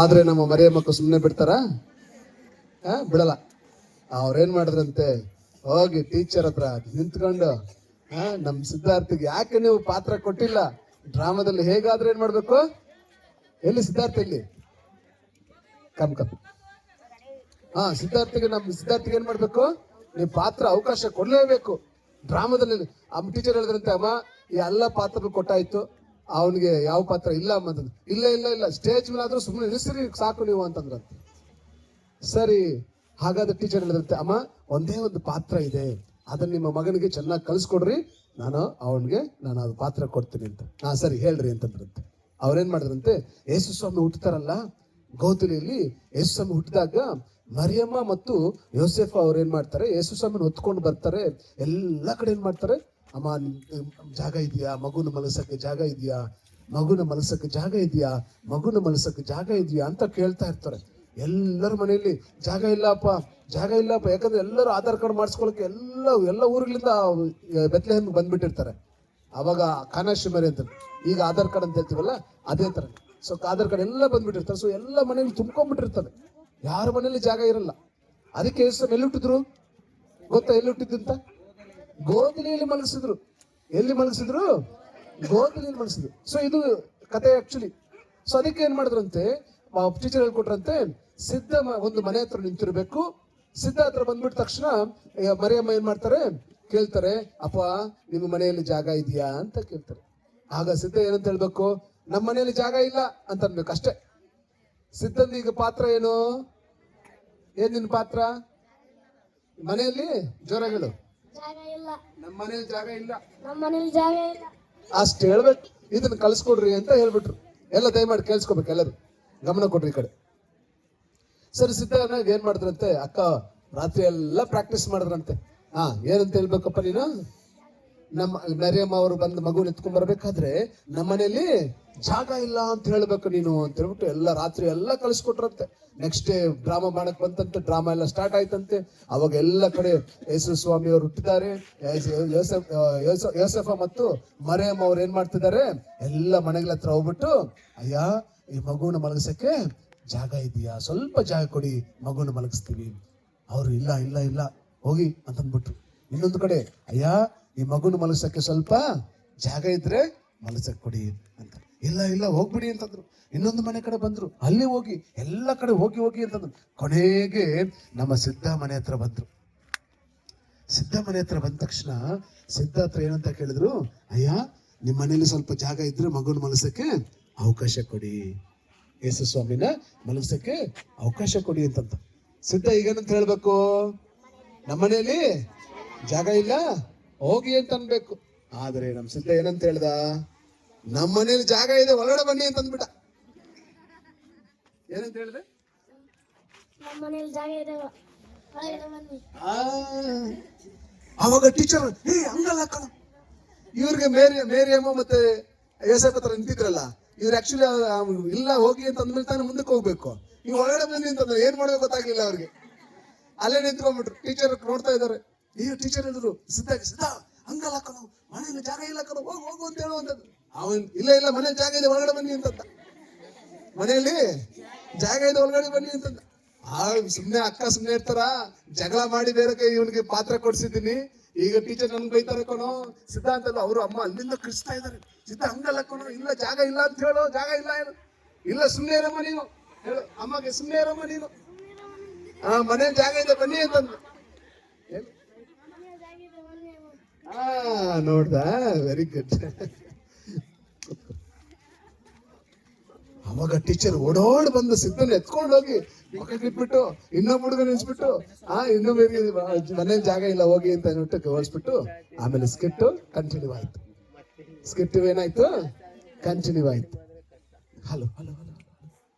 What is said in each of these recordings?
ಆದ್ರೆ ನಮ್ಮ ಮರಿಯ ಮಕ್ಕಳು ಸುಮ್ಮನೆ ಬಿಡ್ತಾರ? ಬಿಡಲ್ಲ. ಅವ್ರೇನ್ ಮಾಡಿದ್ರಂತೆ, ಹೋಗಿ ಟೀಚರ್ ಹತ್ರ ನಿಂತ್ಕೊಂಡು ನಮ್ ಸಿದ್ಧಾರ್ಥಿಗೆ ಯಾಕೆ ನೀವು ಪಾತ್ರ ಕೊಟ್ಟಿಲ್ಲ? ಡ್ರಾಮಾದಲ್ಲಿ ಹೇಗಾದ್ರೆ ಏನ್ ಮಾಡ್ಬೇಕು? ಎಲ್ಲಿ ಸಿದ್ಧಾರ್ಥ? ಇಲ್ಲಿ ಕಮ್ ಸಿದ್ಧಾರ್ಥಿಗೆ ಏನ್ ಮಾಡ್ಬೇಕು? ನೀವು ಪಾತ್ರ ಅವಕಾಶ ಕೊಡ್ಲೇಬೇಕು ಡ್ರಾಮಾದಲ್ಲಿ. ಟೀಚರ್ ಹೇಳಿದ್ರಂತೆ, ಅಮ್ಮ ಈ ಎಲ್ಲ ಪಾತ್ರ ಕೊಟ್ಟಾಯ್ತು, ಅವನಿಗೆ ಯಾವ ಪಾತ್ರ ಇಲ್ಲ ಅಮ್ಮ ಅಂತಂದ್ರೆ, ಇಲ್ಲ ಸ್ಟೇಜ್ ಮೇಲೆ ಆದ್ರೂ ಸುಮ್ಮನೆ ನಿಲ್ಲಿಸ್ರಿ ಸಾಕು ನೀವು ಅಂತಂದ್ರಂತೆ. ಸರಿ, ಹಾಗಾದ್ರೆ ಟೀಚರ್ ಹೇಳಿದ್ರಂತೆ, ಅಮ್ಮ ಒಂದೇ ಒಂದು ಪಾತ್ರ ಇದೆ, ಅದನ್ನ ನಿಮ್ಮ ಮಗನಿಗೆ ಚೆನ್ನಾಗಿ ಕಲಿಸ್ಕೊಡ್ರಿ, ನಾನು ಅದು ಪಾತ್ರ ಕೊಡ್ತೀನಿ ಅಂತ. ಸರಿ ಹೇಳ್ರಿ ಅಂತಂದ್ರಂತೆ. ಅವ್ರೇನ್ ಮಾಡಿದ್ರಂತೆ, ಯೇಸು ಸ್ವಾಮಿ ಹುಟ್ಟುತ್ತಾರಲ್ಲ ಗೋತಲಿಯಲ್ಲಿ, ಯೇಸು ಸ್ವಾಮಿ ಹುಟ್ಟಿದಾಗ ಮರಿಯಮ್ಮ ಮತ್ತು ಯೋಸೆಫ್ ಅವ್ರೇನ್ ಮಾಡ್ತಾರೆ, ಯೇಸು ಸ್ವಾಮಿನ ಹೊತ್ಕೊಂಡು ಬರ್ತಾರೆ. ಎಲ್ಲ ಕಡೆ ಏನ್ ಮಾಡ್ತಾರೆ, ಅಮ್ಮ ಜಾಗ ಇದೆಯಾ, ಮಗುನ ಮಲಸಕ್ಕೆ ಜಾಗ ಇದೆಯಾ, ಮಗುನ ಮಲಸಕ್ಕೆ ಜಾಗ ಇದೆಯಾ, ಮಗುನ ಮಲಸಕ್ಕೆ ಜಾಗ ಇದೆಯಾ ಅಂತ ಕೇಳ್ತಾ ಇರ್ತಾರೆ. ಎಲ್ಲರ ಮನೆಯಲ್ಲಿ ಜಾಗ ಇಲ್ಲಪ್ಪ, ಯಾಕಂದ್ರೆ ಎಲ್ಲರೂ ಆಧಾರ್ ಕಾರ್ಡ್ ಮಾಡಿಸ್ಕೊಳಕ್ಕೆ ಎಲ್ಲ ಊರುಗಳಿಂದ ಬೆತ್ಲೆಹೇಮ್ ಬಂದ್ಬಿಟ್ಟಿರ್ತಾರೆ. ಅವಾಗ ಕಾನಾಶಿಮರಿ ಅಂತ, ಈಗ ಆಧಾರ್ ಕಾರ್ಡ್ ಅಂತ ಹೇಳ್ತೀವಲ್ಲ ಅದೇ ತರ. ಸೊ ಆಧಾರ್ ಕಾರ್ಡ್ ಎಲ್ಲ ಬಂದ್ಬಿಟ್ಟಿರ್ತಾರೆ. ಸೊ ಎಲ್ಲ ಮನೆಯಲ್ಲಿ ತುಂಬ್ಕೊಂಡ್ಬಿಟ್ಟಿರ್ತದೆ, ಯಾರ ಮನೇಲಿ ಜಾಗ ಇರಲ್ಲ. ಅದಕ್ಕೆ ಎಲ್ಲಿ ಹುಟ್ಟಿದ್ರು ಗೊತ್ತಾ? ಎಲ್ಲಿ ಹುಟ್ಟಿದ್ದಂತ? ಗೋಧಲಿಯಲ್ಲಿ ಮಲಗಿಸಿದ್ರು. ಎಲ್ಲಿ ಮಲಗಿಸಿದ್ರು? ಗೋಧಲಿಯಲ್ಲಿ ಮಲಗಿಸಿದ್ರು. ಸೊ ಇದು ಕತೆ ಆಕ್ಚುಲಿ. ಸೊ ಅದಕ್ಕೆ ಏನ್ ಮಾಡಿದ್ರಂತೆ, ಟೀಚರ್ ಹೇಳ್ಕೊಟ್ರಂತೆ, ಸಿದ್ಧ ಒಂದು ಮನೆ ಹತ್ರ ನಿಂತಿರ್ಬೇಕು. ಸಿದ್ಧ ಹತ್ರ ಬಂದ್ಬಿಟ್ಟ ತಕ್ಷಣ ಮರಿಯಮ್ಮ ಏನ್ ಮಾಡ್ತಾರೆ, ಕೇಳ್ತಾರೆ, ಅಪ್ಪ ನಿಮ್ಮ ಮನೆಯಲ್ಲಿ ಜಾಗ ಇದೆಯಾ ಅಂತ ಕೇಳ್ತಾರೆ. ಆಗ ಸಿದ್ಧ ಏನಂತ ಹೇಳ್ಬೇಕು, ನಮ್ಮ ಮನೆಯಲ್ಲಿ ಜಾಗ ಇಲ್ಲ ಅಂತ ಅನ್ಬೇಕು ಅಷ್ಟೇ. ಸಿದ್ಧಂದ ಈಗ ಪಾತ್ರ ಏನು? ಏನ್ ನಿನ್ ಪಾತ್ರ ಮನೆಯಲ್ಲಿ? ಜೋರಾಗಳು, ನಮ್ಮ ಮನೆಯಲ್ಲಿ ಜಾಗ ಇಲ್ಲ ಅಷ್ಟು ಹೇಳ್ಬೇಕು. ಇದನ್ನ ಕಳ್ಸ್ಕೊಡ್ರಿ ಅಂತ ಹೇಳ್ಬಿಟ್ರು. ಎಲ್ಲ ದಯಮಾಡಿ ಕೇಳಿಸ್ಕೊಬೇಕು, ಎಲ್ಲರೂ ಗಮನ ಕೊಡ್ರಿ ಈ ಕಡೆ. ಸರಿ, ಸಿದ್ಧ ಏನ್ ಮಾಡಿದ್ರಂತೆ, ಅಕ್ಕ ರಾತ್ರಿ ಎಲ್ಲ ಪ್ರಾಕ್ಟೀಸ್ ಮಾಡಿದ್ರಂತೆ. ಏನಂತ ಹೇಳ್ಬೇಕಪ್ಪ ನೀನು? ನಮ್ಮ ಮರಿಯಮ್ಮ ಅವರು ಬಂದು ಮಗುನ ಎತ್ಕೊಂಡ್ ಬರ್ಬೇಕಾದ್ರೆ ನಮ್ಮ ಮನೆಯಲ್ಲಿ ಜಾಗ ಇಲ್ಲ ಅಂತ ಹೇಳ್ಬೇಕು ನೀನು ಅಂತ ಹೇಳ್ಬಿಟ್ಟು ಎಲ್ಲ ರಾತ್ರಿ ಎಲ್ಲ ಕಳಿಸ್ಕೊಟ್ರಂತೆ. ನೆಕ್ಸ್ಟ್ ಡೇ ಡ್ರಾಮಾ ಮಾಡಕ್ ಬಂತಂತೆ. ಡ್ರಾಮಾ ಎಲ್ಲ ಸ್ಟಾರ್ಟ್ ಆಯ್ತಂತೆ. ಅವಾಗ ಎಲ್ಲ ಕಡೆ ಯೇಸು ಸ್ವಾಮಿ ಅವರು ಹುಟ್ಟಿದ್ದಾರೆ. ಯೋಸೆಫ ಮತ್ತು ಮರಿಯಮ್ಮ ಅವ್ರು ಏನ್ ಮಾಡ್ತಿದ್ದಾರೆ, ಎಲ್ಲ ಮನೆಗಳ ಹತ್ರ ಹೋಗ್ಬಿಟ್ಟು, ಅಯ್ಯ ಈ ಮಗುನ ಮಲಗಿಸಕ್ಕೆ ಜಾಗ ಇದೆಯಾ, ಸ್ವಲ್ಪ ಜಾಗ ಕೊಡಿ, ಮಗುನ ಮಲಗಿಸ್ತೀವಿ. ಅವ್ರು ಇಲ್ಲ ಹೋಗಿ ಅಂತಂದ್ಬಿಟ್ರು. ಇನ್ನೊಂದು ಕಡೆ, ಅಯ್ಯ ಈ ಮಗುನ ಮಲಗಿಸಕ್ಕೆ ಸ್ವಲ್ಪ ಜಾಗ ಇದ್ರೆ ಮಲಗಿಸಕ್ ಕೊಡಿ ಅಂತ. ಇಲ್ಲ ಹೋಗ್ಬಿಡಿ ಅಂತಂದ್ರು. ಇನ್ನೊಂದು ಮನೆ ಕಡೆ ಬಂದ್ರು, ಅಲ್ಲಿ ಹೋಗಿ, ಎಲ್ಲ ಕಡೆ ಹೋಗಿ ಅಂತಂದ್ರು. ಕೊನೆಗೆ ನಮ್ಮ ಸಿದ್ಧ ಮನೆ ಹತ್ರ ಬಂದ್ರು. ಸಿದ್ಧ ಮನೆ ಹತ್ರ ಬಂದ ತಕ್ಷಣ ಸಿದ್ಧ ಹತ್ರ ಏನಂತ ಕೇಳಿದ್ರು, ಅಯ್ಯ ನಿಮ್ಮ ಮನೇಲಿ ಸ್ವಲ್ಪ ಜಾಗ ಇದ್ರೆ ಮಗುನ ಮಲಗಿಸಕ್ಕೆ ಅವಕಾಶ ಕೊಡಿ, ಯೇಸು ಸ್ವಾಮಿನ ಮಲಗಿಸಕ್ಕೆ ಅವಕಾಶ ಕೊಡಿ ಅಂತಂತ. ಸಿದ್ಧ ಈಗೇನಂತ ಹೇಳ್ಬೇಕು, ನಮ್ಮನೇಲಿ ಜಾಗ ಇಲ್ಲ, ಹೋಗಿ ಅಂತ ಅನ್ಬೇಕು. ಆದ್ರೆ ನಮ್ ಸಿದ್ಧ ಏನಂತ ಹೇಳ್ದ, ನಮ್ಮನೇಲಿ ಜಾಗ ಇದೆ, ಒಳಗಡೆ ಬನ್ನಿ ಅಂತ ಅಂದ್ಬಿಟ್ಟ. ಏನಂತ ಹೇಳಿದೆ? ಅವಾಗ ಟೀಚರ್, ಹಂಗಲ್ಲ ಕಣ, ಇವ್ರಿಗೆ ಮೇರಿಯಮ್ಮ ಮತ್ತೆ ಯೋಸೇಫ್ ಹತ್ರ ನಿಂತಿದ್ರಲ್ಲ, ಇವ್ರು ಆಕ್ಚುಲಿ ಇಲ್ಲ ಹೋಗಿ ಅಂತ ಅಂದ್ಮೇಲೆ ತಾನು ಮುಂದಕ್ಕೆ ಹೋಗ್ಬೇಕು. ನೀವು ಒಳಗಡೆ ಬನ್ನಿ ಅಂತಂದ್ರೆ ಏನ್ ಮಾಡ್ಬೇಕು ಗೊತ್ತಾಗ್ಲಿಲ್ಲ ಅವ್ರಿಗೆ. ಅಲ್ಲೇ ನಿಂತ್ಕೊಂಡ್ಬಿಟ್ರು. ಟೀಚರ್ ನೋಡ್ತಾ ಇದಾರೆ. ಟೀಚರ್ ಹೇಳಿದ್ರು, ಸಿದ್ಧ ಹಂಗಲ್ಲ ಕಣ, ಮನೇಲಿ ಜಾಗ ಇಲ್ಲ ಕಣ, ಹೋಗು ಅಂತ ಹೇಳುವಂತದ್ದು. ಅವನ್ ಇಲ್ಲ ಮನೇಲಿ ಜಾಗ ಇದೆ, ಒಳಗಡೆ ಬನ್ನಿ ಅಂತ. ಮನೆಯಲ್ಲಿ ಜಾಗ ಇದೆ, ಒಳಗಡೆ ಬನ್ನಿ ಅಂತಂದ. ಸುಮ್ನೆ ಅಕ್ಕ ಸುಮ್ನೆ ಇರ್ತಾರ, ಜಗಳ ಮಾಡಿ ಬೇರೆ ಇವನಿಗೆ ಪಾತ್ರ ಕೊಡ್ಸಿದ್ದೀನಿ. ಈಗ ಟೀಚರ್ ನನ್ಗೆ ಬೈತಾರೆ ಕಣೋ, ಸಿದ್ಧ ಅಂತಲ್ಲ. ಅವರು ಅಮ್ಮ ಅಲ್ಲಿಂದ ಕಳಿಸ್ತಾ ಇದಾರೆ, ಸಿದ್ಧ ಹಂಗಲ್ಲ ಕಣೋ, ಇಲ್ಲ ಜಾಗ ಇಲ್ಲ ಅಂತ ಹೇಳೋ, ಜಾಗ ಇಲ್ಲ ಸುಮ್ನೆ ಇರಮ್ಮ ನೀನು, ಹೇಳು ಅಮ್ಮಗೆ ಸುಮ್ನೆ ಇರಮ್ಮ ನೀನು, ಮನೆ ಜಾಗ ಇದೆ ಬನ್ನಿ ಅಂತಂದು. ನೋಡ್ದ, ವೆರಿ ಗುಡ್. ಅವಾಗ ಟೀಚರ್ ಓಡೋಡ್ ಬಂದು ಸಿದ್ಧನ ಎತ್ಕೊಂಡು ಹೋಗಿ ಮಕ್ಕಳಿಗೆ ಇಟ್ಬಿಟ್ಟು, ಇನ್ನೊಬ್ಬ ಹುಡುಗ ನಿಲ್ಸ್ಬಿಟ್ಟು, ಇನ್ನೊಬ್ಬರಿಗೆ ಮನೇಲಿ ಜಾಗ ಇಲ್ಲ ಹೋಗಿ ಅಂತ ನೋಟಕ್ಕೆ ಹೋಲಿಸ್ಬಿಟ್ಟು, ಆಮೇಲೆ ಸ್ಕಿಟ್ ಕಂಟಿನ್ಯೂ ಆಯ್ತು. ಸ್ಕಿಟ್ ಏನಾಯ್ತು, ಕಂಟಿನ್ಯೂ ಆಯ್ತು. ಹಲೋ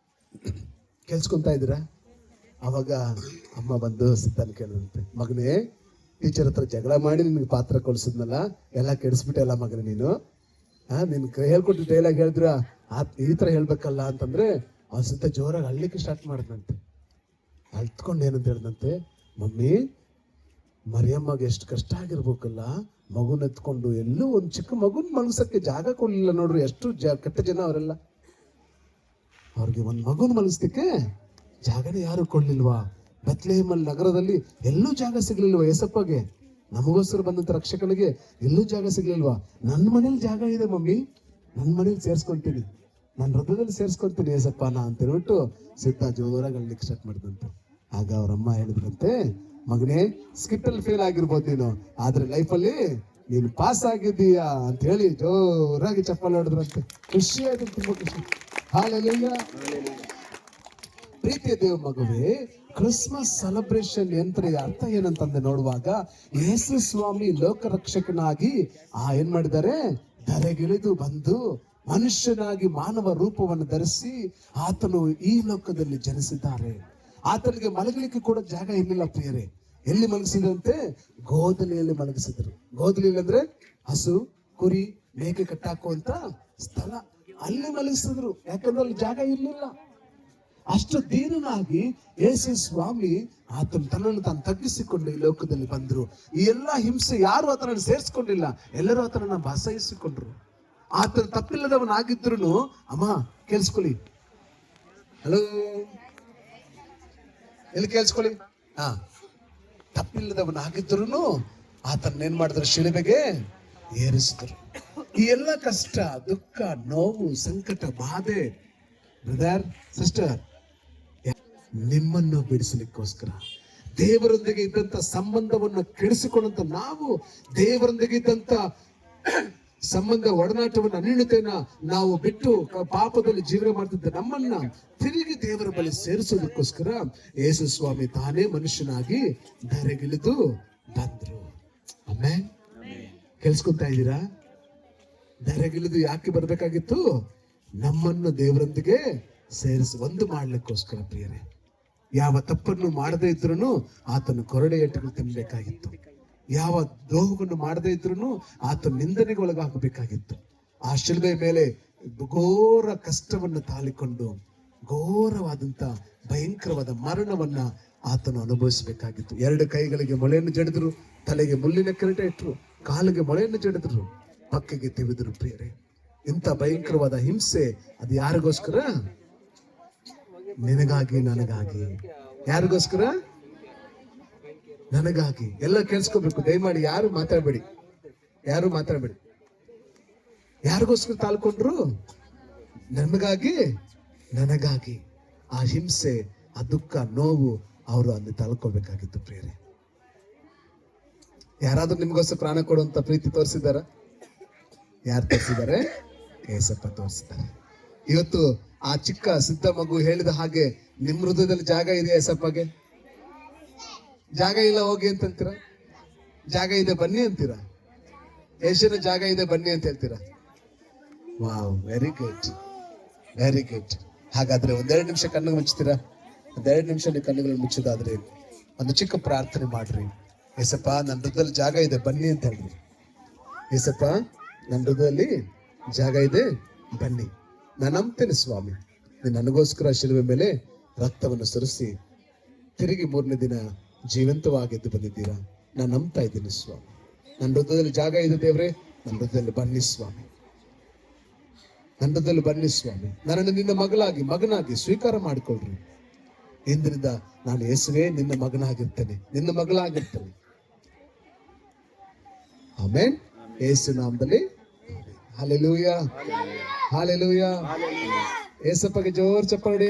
ಕೇಳಿಸ್ಕೊಂತಾ ಇದ್ದೀರಾ? ಅವಾಗ ಅಮ್ಮ ಬಂದು ಸಿದ್ಧನ ಕೇಳಿದಂತೆ, ಮಗನೇ ಟೀಚರ್ ಹತ್ರ ಜಗಳ ಮಾಡಿ ನಿನ್ಗೆ ಪಾತ್ರ ಕೊಡಿಸಿದ್ನಲ್ಲ, ಎಲ್ಲ ಕೆಡಿಸ್ಬಿಟ್ಟೆಲ್ಲ ಮಗನೇ ನೀನು. ನಿನ್ ಹೇಳ್ಕೊಟ್ಟು ಡೈಲಾಗ್ ಹೇಳಿದ್ರ ಈ ತರ ಹೇಳ್ಬೇಕಲ್ಲ ಅಂತಂದ್ರೆ, ಅವ್ರ ಸಿದ್ಧ ಜೋರಾಗಿ ಅಳ್ಲಿಕ್ಕೆ ಸ್ಟಾರ್ಟ್ ಮಾಡಿದಂತೆ. ಅಳ್ತ್ಕೊಂಡು ಏನಂತ ಹೇಳ್ದಂತೆ, ಮಮ್ಮಿ ಮರಿಯಮ್ಮಗೆ ಎಷ್ಟು ಕಷ್ಟ ಆಗಿರ್ಬೇಕಲ್ಲ, ಮಗುನ ಎತ್ಕೊಂಡು ಎಲ್ಲೂ ಒಂದು ಚಿಕ್ಕ ಮಗುನ್ ಮಲಗಿಸಕ್ಕೆ ಜಾಗ ಕೊಡ್ಲಿಲ್ಲ ನೋಡ್ರಿ, ಎಷ್ಟು ಕೆಟ್ಟ ಜನ ಅವರೆಲ್ಲ. ಅವ್ರಿಗೆ ಒಂದು ಮಗುನ ಮಲಗಿಸ್ಲಿಕ್ಕೆ ಜಾಗನೇ ಯಾರು ಕೊಡ್ಲಿಲ್ವಾ? ಬೆತ್ಲೆಹೇಮಲ್ಲಿ ನಗರದಲ್ಲಿ ಎಲ್ಲೂ ಜಾಗ ಸಿಗ್ಲಿಲ್ವಾ ಏಸಪ್ಪಗೆ? ನಮಗೋಸ್ಕರ ಬಂದಂತ ರಕ್ಷಕನಿಗೆ ಎಲ್ಲೂ ಜಾಗ ಸಿಗ್ಲಿಲ್ವಾ? ನನ್ನ ಮನೇಲಿ ಜಾಗ ಇದೆ ಮಮ್ಮಿ, ನನ್ನ ಮನೇಲಿ ಸೇರ್ಸ್ಕೊಂತೀನಿ, ನನ್ನ ಹೃದಯದಲ್ಲಿ ಸೇರ್ಸ್ಕೊಂತೀನಿ ಏಸಪ್ಪನ ಅಂತ ಹೇಳ್ಬಿಟ್ಟು ಸಿದ್ಧ ಜೋರಾಗಿ ಅಳ್ಲಿಕ್ಕೆ ಸ್ಟಾರ್ಟ್ ಮಾಡಿದಂತೆ. ಆಗ ಅವ್ರಮ್ಮ ಹೇಳಿದ್ರಂತೆ, ಮಗನೇ ಸ್ಕಿಟ್ಟಲ್ಲಿ ಫೇಲ್ ಆಗಿರ್ಬೋದು ನೀನು, ಆದ್ರೆ ಲೈಫಲ್ಲಿ ನೀನು ಪಾಸ್ ಆಗಿದ್ದೀಯಾ ಅಂತ ಹೇಳಿ ಜೋರಾಗಿ ಚಪ್ಪಲಿ ಹೊಡೆದ್ರಂತೆ. ಖುಷಿ ಆಯ್ತು, ತುಂಬಾ ಖುಷಿ. ಹಾಲೆಲೂಯಾ. ಪ್ರೀತಿಯ ದೇವ ಮಗುವೆ, ಕ್ರಿಸ್ಮಸ್ ಸೆಲೆಬ್ರೇಷನ್ ಯಂತ್ರ ಅರ್ಥ ಏನಂತಂದೆ ನೋಡುವಾಗ, ಯೇಸು ಸ್ವಾಮಿ ಲೋಕರಕ್ಷಕನಾಗಿ ಏನ್ ಮಾಡಿದ್ದಾರೆ, ಧರೆಗಿಳಿದು ಬಂದು ಮನುಷ್ಯನಾಗಿ ಮಾನವ ರೂಪವನ್ನು ಧರಿಸಿ ಆತನು ಈ ಲೋಕದಲ್ಲಿ ಜನಿಸಿದ್ದಾರೆ. ಆತನಿಗೆ ಮಲಗಲಿಕ್ಕೆ ಕೂಡ ಜಾಗ ಇರಲಿಲ್ಲ ಪ್ರಿಯರೇ. ಎಲ್ಲಿ ಮಲಗಿಸಿದ್ರಂತೆ? ಗೋದಲಿಯಲ್ಲಿ ಮಲಗಿಸಿದ್ರು. ಗೋದಲಿಯಲ್ಲಿ ಅಂದ್ರೆ ಹಸು, ಕುರಿ, ಮೇಕೆ ಕಟ್ಟಾಕುವಂತ ಸ್ಥಳ, ಅಲ್ಲಿ ಮಲಗಿಸಿದ್ರು. ಯಾಕಂದ್ರೆ ಅಲ್ಲಿ ಜಾಗ ಇರಲಿಲ್ಲ. ಅಷ್ಟು ದೀನನಾಗಿ ಯೇಸು ಸ್ವಾಮಿ ತನ್ನನ್ನು ತಾನು ತಗ್ಗಿಸಿಕೊಂಡು ಈ ಲೋಕದಲ್ಲಿ ಬಂದ್ರು. ಈ ಎಲ್ಲಾ ಹಿಂಸೆ ಯಾರು ಆತನನ್ನು ಸೇರಿಸ್ಕೊಂಡಿಲ್ಲ, ಎಲ್ಲರೂ ಆತನನ್ನ ಬಸಾಯಿಸಿಕೊಂಡ್ರು. ಆತನ ತಪ್ಪಿಲ್ಲದವನಾಗಿದ್ರು, ಅಮ್ಮ ಕೇಳಿಸ್ಕೊಳ್ಳಿ, ಹಲೋ, ಎಲ್ಲಿ ಕೇಳಿಸ್ಕೊಳ್ಳಿ, ತಪ್ಪಿಲ್ಲದವನಾಗಿದ್ರು ಆತನ್ನೇನ್ ಮಾಡಿದ್ರು, ಶಿಲುಬೆಗೆ ಏರಿಸಿದ್ರು. ಈ ಎಲ್ಲ ಕಷ್ಟ, ದುಃಖ, ನೋವು, ಸಂಕಟ, ಬಾಧೆ, ಬ್ರದರ್, ಸಿಸ್ಟರ್, ನಿಮ್ಮನ್ನು ಬಿಡಿಸಲಿಕ್ಕೋಸ್ಕರ, ದೇವರೊಂದಿಗೆ ಇದ್ದಂತ ಸಂಬಂಧವನ್ನು ಕೆಡಿಸಿಕೊಂಡಂತ ನಾವು, ದೇವರೊಂದಿಗೆ ಇದ್ದಂತ ಸಂಬಂಧ, ಒಡನಾಟವನ್ನು, ಅನ್ಯೋನ್ಯತೆಯನ್ನ ನಾವು ಬಿಟ್ಟು ಪಾಪದಲ್ಲಿ ಜೀವನ ಮಾಡ್ತಿದ್ದ ನಮ್ಮನ್ನ ತಿರುಗಿ ದೇವರ ಬಳಿ ಸೇರಿಸೋದಕ್ಕೋಸ್ಕರ ಯೇಸು ಸ್ವಾಮಿ ತಾನೇ ಮನುಷ್ಯನಾಗಿ ಧರೆಗಿಳಿದು ಬಂದ್ರು. ಆಮೇಲೆ ಕೇಳಿಸ್ಕೊತಾ ಇದ್ದೀರಾ? ಧರೆಗಿಳಿದು ಯಾಕೆ ಬರ್ಬೇಕಾಗಿತ್ತು? ನಮ್ಮನ್ನು ದೇವರೊಂದಿಗೆ ಒಂದು ಮಾಡ್ಲಿಕ್ಕೋಸ್ಕರ ಪ್ರಿಯರೇ. ಯಾವ ತಪ್ಪನ್ನು ಮಾಡದೇ ಇದ್ರು ಆತನು ಕೊರಡೆ ಏಟುಗಳು ತಿನ್ಬೇಕಾಗಿತ್ತು. ಯಾವ ದ್ರೋಹವನ್ನು ಮಾಡದೇ ಇದ್ರು ಆತನ ನಿಂದನೆಗೆ ಒಳಗಾಗಬೇಕಾಗಿತ್ತು. ಆ ಶಿಲುಬೆ ಮೇಲೆ ಘೋರ ಕಷ್ಟವನ್ನು ತಾಳಿಕೊಂಡು ಘೋರವಾದಂತ ಭಯಂಕರವಾದ ಮರಣವನ್ನ ಆತನು ಅನುಭವಿಸಬೇಕಾಗಿತ್ತು. 2 ಕೈಗಳಿಗೆ ಮೊಳೆಯನ್ನು ಜಡಿದ್ರು, ತಲೆಗೆ ಮುಳ್ಳಿನ ಕಿರೀಟ ಇಟ್ರು, ಕಾಲಿಗೆ ಮೊಳೆಯನ್ನು ಜಡಿದ್ರು, ಪಕ್ಕೆಗೆ ತಿವಿದ್ರು. ಪ್ರಿಯರೇ, ಇಂಥ ಭಯಂಕರವಾದ ಹಿಂಸೆ ಅದು ಯಾರಿಗೋಸ್ಕರ? ನಿನಗಾಗಿ, ನನಗಾಗಿ. ಯಾರಿಗೋಸ್ಕರ? ನನಗಾಗಿ. ಎಲ್ಲ ಕೇಳಿಸ್ಕೋಬೇಕು ದಯಮಾಡಿ, ಯಾರು ಮಾತಾಡ್ಬೇಡಿ, ಯಾರು ಮಾತಾಡ್ಬೇಡಿ. ಯಾರಿಗೋಸ್ಕರ ತಾಳ್ಕೊಂಡ್ರು? ನಮಗಾಗಿ, ನನಗಾಗಿ. ಆ ಹಿಂಸೆ, ಆ ದುಃಖ, ನೋವು ಅವರು ಅಲ್ಲಿ ತಾಳ್ಕೋಬೇಕಾಗಿತ್ತು ಪ್ರಿಯರೇ. ಯಾರಾದ್ರೂ ನಿಮ್ಗೋಸ್ಕರ ಪ್ರಾಣ ಕೊಡುವಂತ ಪ್ರೀತಿ ತೋರಿಸಿದಾರ? ಯಾರು ತೋರಿಸಿದ್ದಾರೆ? ಏಸಪ್ಪ ತೋರಿಸಿದ್ದಾರೆ. ಇವತ್ತು ಆ ಚಿಕ್ಕ ಸಿದ್ಧ ಮಗು ಹೇಳಿದ ಹಾಗೆ ನಿಮ್ ಹೃದಯದಲ್ಲಿ ಜಾಗ ಇದೆ ಏಸಪ್ಪಗೆ? ಜಾಗ ಇಲ್ಲ ಹೋಗಿ ಅಂತಂತೀರಾ? ಜಾಗ ಇದೆ ಬನ್ನಿ ಅಂತೀರಾ? ಯೇಸುವಿನ ಜಾಗ ಇದೆ ಬನ್ನಿ ಅಂತ ಹೇಳ್ತೀರಾ? Wow, very good, very good. ಹಾಗಾದ್ರೆ 1-2 ನಿಮಿಷ ಕಣ್ಣು ಮುಚ್ತೀರಾ? 1-2 ನಿಮಿಷ ನೀವು ಕಣ್ಣುಗಳನ್ನು ಮುಚ್ಚೋದಾದ್ರೆ ಒಂದು ಚಿಕ್ಕ ಪ್ರಾರ್ಥನೆ ಮಾಡ್ರಿ. ಏಸಪ್ಪ, ನನ್ನ ಹೃದಯದಲ್ಲಿ ಜಾಗ ಇದೆ ಬನ್ನಿ ಅಂತ ಹೇಳ್ರಿ. ಏಸಪ್ಪ, ನನ್ನ ಹೃದಯದಲ್ಲಿ ಜಾಗ ಇದೆ ಬನ್ನಿ. ನಾನು ನಂಬ್ತೇನೆ ಸ್ವಾಮಿ, ನೀನು ನನಗೋಸ್ಕರ ಶಿಲುಬೆ ಮೇಲೆ ರಕ್ತವನ್ನು ಸುರಿಸಿ ತಿರುಗಿ 3ನೇ ದಿನ ಜೀವಂತವಾಗಿದ್ದು ಬಂದಿದ್ದೀರಾ. ನಾನು ನಂಬ್ತಾ ಇದ್ದೀನಿ ಸ್ವಾಮಿ. ನನ್ನ ಹೃದಯದಲ್ಲಿ ಜಾಗ ಇದೆ ದೇವ್ರೆ, ನನ್ನ ಹೃದಯದಲ್ಲಿ ಬನ್ನಿ ಸ್ವಾಮಿ, ನನ್ನ ಹೃದಯದಲ್ಲಿ ಬನ್ನಿ ಸ್ವಾಮಿ. ನನ್ನನ್ನು ನಿನ್ನ ಮಗನಾಗಿ ಸ್ವೀಕಾರ ಮಾಡಿಕೊಳ್ಳ್ರಿ. ಇಂದಿನಿಂದ ನಾನು ಯೇಸುವೇ ನಿನ್ನ ಮಗನಾಗಿರ್ತೇನೆ, ನಿನ್ನ ಮಗಳಾಗಿರ್ತೇನೆ. ಆಮೆನ್. ಯೇಸು ನಾಮದಲ್ಲಿ ಹಾಲೆಲೂಯಾ, ಹಾಲೆಲೂಯಾ. ಏಸಪ್ಪಗೆ ಜೋರ್ ಚಪ್ಪಾಳೆ.